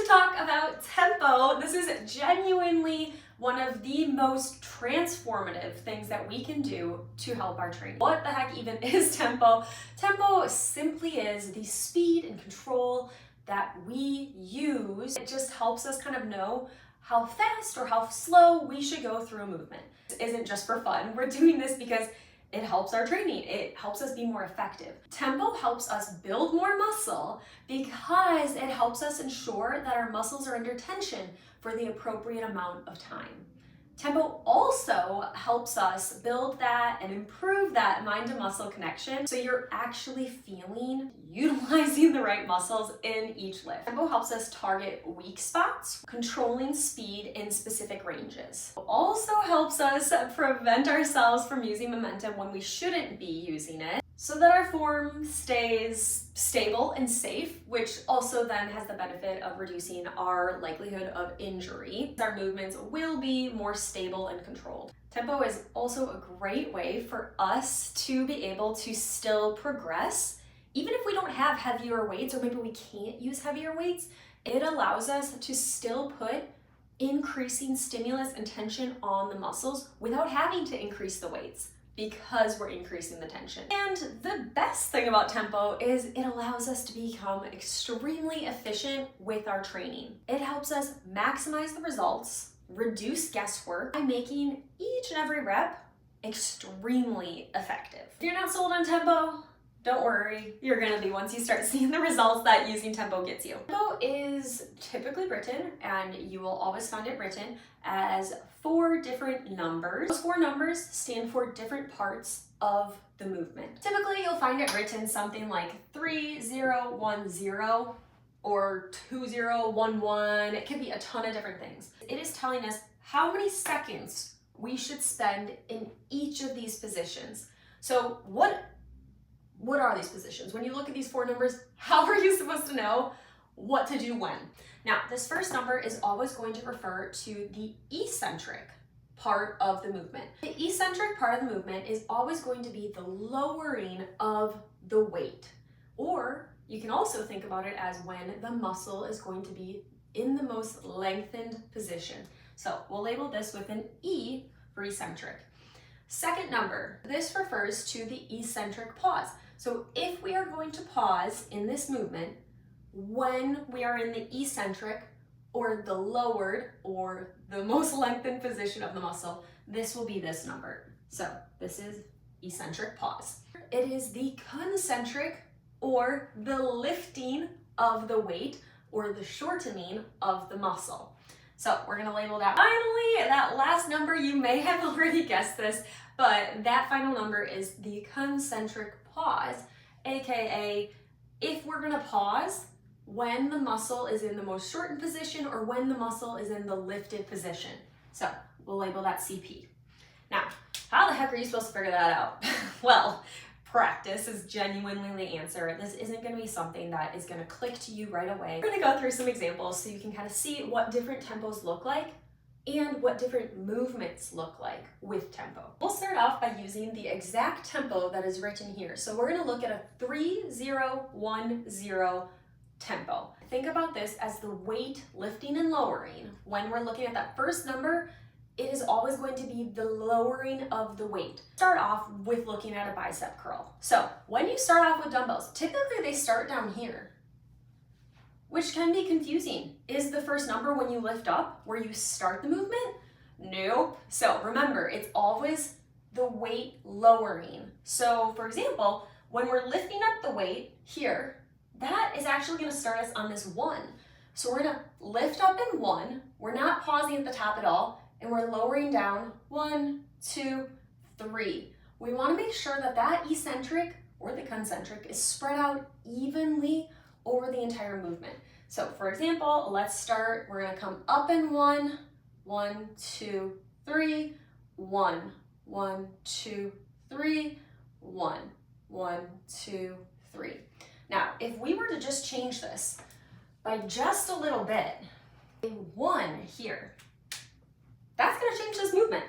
to talk about tempo. This is genuinely one of the most transformative things that we can do to help our training. What the heck even is tempo? Tempo simply is the speed and control that we use. It just helps us kind of know how fast or how slow we should go through a movement. This isn't just for fun. We're doing this because it helps our training. It helps us be more effective. Tempo helps us build more muscle because it helps us ensure that our muscles are under tension for the appropriate amount of time. Tempo also helps us build that and improve that mind to muscle connection so you're actually utilizing the right muscles in each lift. Tempo helps us target weak spots, controlling speed in specific ranges. It also helps us prevent ourselves from using momentum when we shouldn't be using it, so that our form stays stable and safe, which also then has the benefit of reducing our likelihood of injury. Our movements will be more stable and controlled. Tempo is also a great way for us to be able to still progress. Even if we don't have heavier weights, or maybe we can't use heavier weights, it allows us to still put increasing stimulus and tension on the muscles without having to increase the weights, because we're increasing the tension. And the best thing about tempo is it allows us to become extremely efficient with our training. It helps us maximize the results, reduce guesswork by making each and every rep extremely effective. If you're not sold on tempo, don't worry, you're gonna be once you start seeing the results that using tempo gets you. Tempo is typically written, and you will always find it written as 4 different numbers. Those 4 numbers stand for different parts of the movement. Typically, you'll find it written something like 3010 or 2011. It could be a ton of different things. It is telling us how many seconds we should spend in each of these positions. So what are these positions? When you look at these 4 numbers, how are you supposed to know what to do when? Now, this first number is always going to refer to the eccentric part of the movement. The eccentric part of the movement is always going to be the lowering of the weight. Or you can also think about it as when the muscle is going to be in the most lengthened position. So we'll label this with an E for eccentric. Second number, this refers to the eccentric pause. So if we are going to pause in this movement, when we are in the eccentric or the lowered or the most lengthened position of the muscle, this will be this number. So this is eccentric pause. It is the concentric or the lifting of the weight or the shortening of the muscle. So we're gonna label that. Finally, that last number, you may have already guessed this, but that final number is the concentric pause, AKA if we're gonna pause when the muscle is in the most shortened position or when the muscle is in the lifted position. So we'll label that CP. Now, how the heck are you supposed to figure that out? Well, practice is genuinely the answer. This isn't gonna be something that is gonna click to you right away. We're gonna go through some examples so you can kind of see what different tempos look like and what different movements look like with tempo. We'll start off by using the exact tempo that is written here. So we're gonna look at a 3010 tempo. Think about this as the weight lifting and lowering. When we're looking at that first number, it is always going to be the lowering of the weight. Start off with looking at a bicep curl. So when you start off with dumbbells, typically they start down here, which can be confusing. Is the first number when you lift up where you start the movement? Nope. So remember, it's always the weight lowering. So for example, when we're lifting up the weight here, that is actually gonna start us on this 1. So we're gonna lift up in 1, we're not pausing at the top at all, and we're lowering down 1, 2, 3. We wanna make sure that that eccentric or the concentric is spread out evenly over the entire movement. So for example, let's start, we're gonna come up in 1, 1, 2, 3, 1, 1, 2, 3, 1, 1, 2, 3. Now, if we were to just change this by just a little bit, a 1 here, that's gonna change this movement.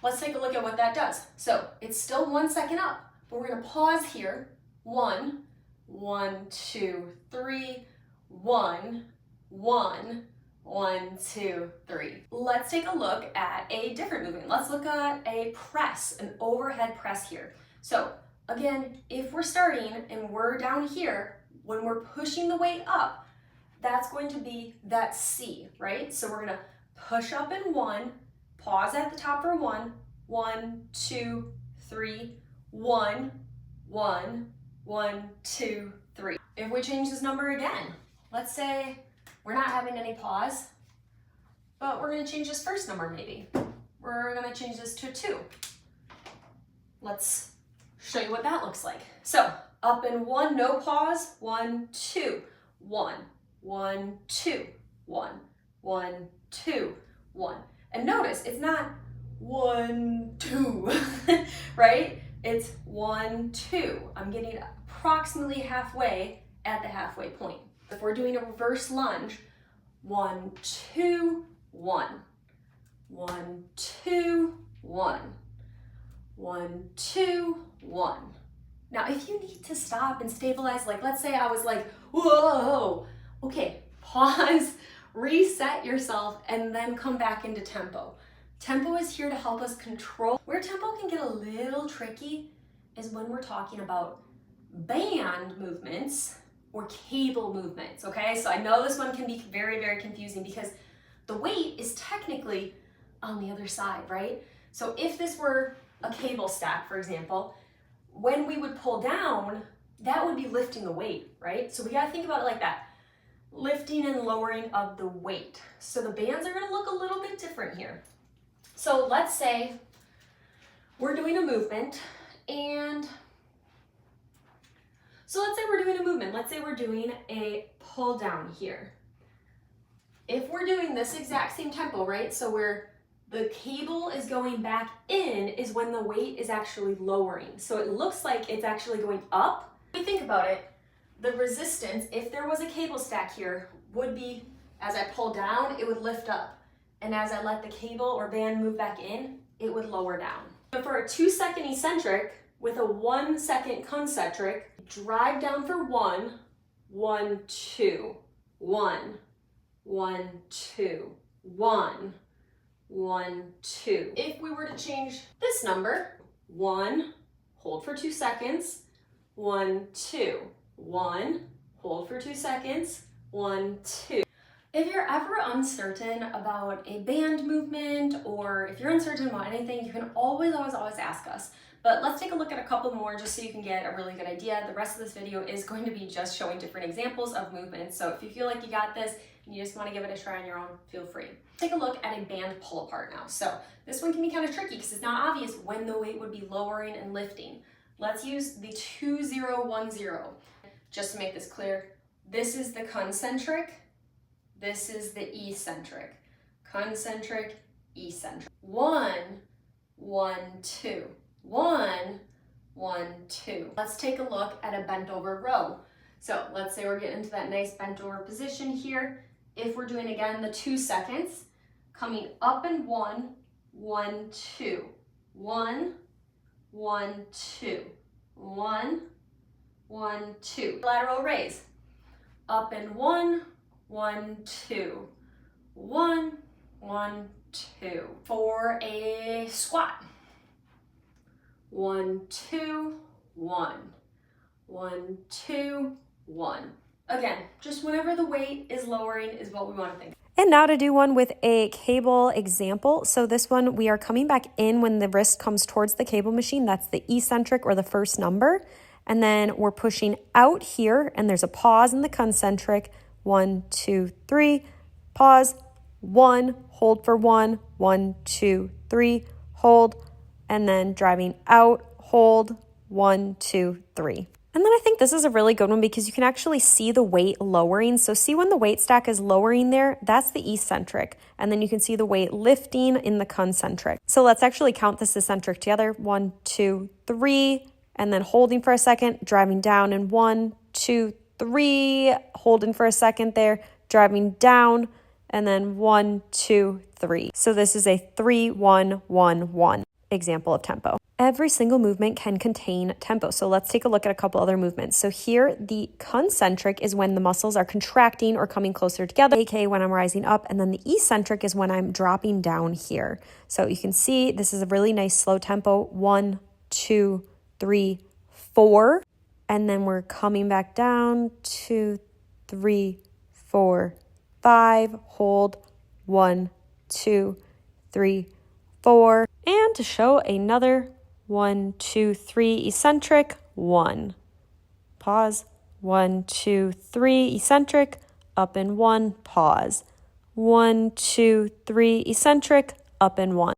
Let's take a look at what that does. So it's still 1 second up, but we're gonna pause here. 1, 1, 2, 3, 1, 1, 1, 2, 3. Let's take a look at a different movement. Let's look at a press, an overhead press here. So again, if we're starting and we're down here, when we're pushing the weight up, that's going to be that C, right? So we're gonna push up in 1, pause at the top for 1, 1, 2, 3, 1, 1, 1, 2, 3. If we change this number again, let's say we're not having any pause, but we're gonna change this first number maybe. We're gonna change this to 2. Let's show you what that looks like. So up in 1, no pause, 1, 2, 1, 1, 2, 1, 1, 2, 1. And notice it's not 1, 2, right? It's 1, 2. I'm getting approximately halfway at the halfway point. If we're doing a reverse lunge, 1, 2, 1, 1, 2, 1, 1, 2, 1. Now, if you need to stop and stabilize, like let's say I was like, whoa, okay, pause, reset yourself, and then come back into tempo. Tempo is here to help us control. Where tempo can get a little tricky is when we're talking about band movements or cable movements, okay? So I know this one can be very, very confusing because the weight is technically on the other side, right? So if this were a cable stack, for example, when we would pull down, that would be lifting the weight, right? So we gotta think about it like that. Lifting and lowering of the weight. So the bands are gonna look a little bit different here. So let's say we're doing a movement and let's say we're doing a pull down here. If we're doing this exact same tempo, right? So where the cable is going back in is when the weight is actually lowering. So it looks like it's actually going up. If you think about it, the resistance, if there was a cable stack here, would be, as I pull down, it would lift up. And as I let the cable or band move back in, it would lower down. So for a 2-second eccentric with a 1-second concentric, drive down for 1, 1, 2, 1, 1, 2, 1, 1, 2. If we were to change this number, 1, hold for 2 seconds, 1, 2, 1, hold for 2 seconds, 1, 2. If you're ever uncertain about a band movement or if you're uncertain about anything, you can always ask us. But let's take a look at a couple more just so you can get a really good idea. The rest of this video is going to be just showing different examples of movements. So if you feel like you got this and you just want to give it a try on your own, feel free. Take a look at a band pull apart now. So this one can be kind of tricky because it's not obvious when the weight would be lowering and lifting. Let's use the 2010. Just to make this clear, this is the concentric. This is the eccentric. Concentric, eccentric. 1, 1, 2. 1, 1, 2. Let's take a look at a bent over row. So let's say we're getting into that nice bent over position here. If we're doing again the 2 seconds, coming up in 1, 1, 2. 1, 1, 2. 1, 1, 2. Lateral raise. Up in 1, 1, 2. 1, 1, 2. For a squat. 1, 2, 1. 1, 2, 1. Again, just whenever the weight is lowering is what we want to think. And now to do one with a cable example. So this one, we are coming back in when the wrist comes towards the cable machine. That's the eccentric or the first number. And then we're pushing out here and there's a pause in the concentric. 1, 2, 3, pause, 1, hold for 1, 1, 2, 3, hold, and then driving out, hold, 1, 2, 3. And then I think this is a really good one because you can actually see the weight lowering. So see when the weight stack is lowering there, that's the eccentric. And then you can see the weight lifting in the concentric. So let's actually count this eccentric together. 1, 2, 3, and then holding for a second, driving down in 1, 2, 3, holding for a second there, driving down, and then 1, 2, 3. So this is a 3, 1, 1, 1. example of tempo. Every single movement can contain tempo. So let's take a look at a couple other movements. So here, the concentric is when the muscles are contracting or coming closer together, aka when I'm rising up, and then the eccentric is when I'm dropping down here. So you can see this is a really nice slow tempo. 1, 2, 3, 4. And then we're coming back down. 2, 3, 4, 5. Hold. 1, 2, 3, 4. And to show another 1, 2, 3 eccentric. 1. Pause. 1, 2, 3 eccentric. Up and 1. Pause. 1, 2, 3 eccentric. Up and 1.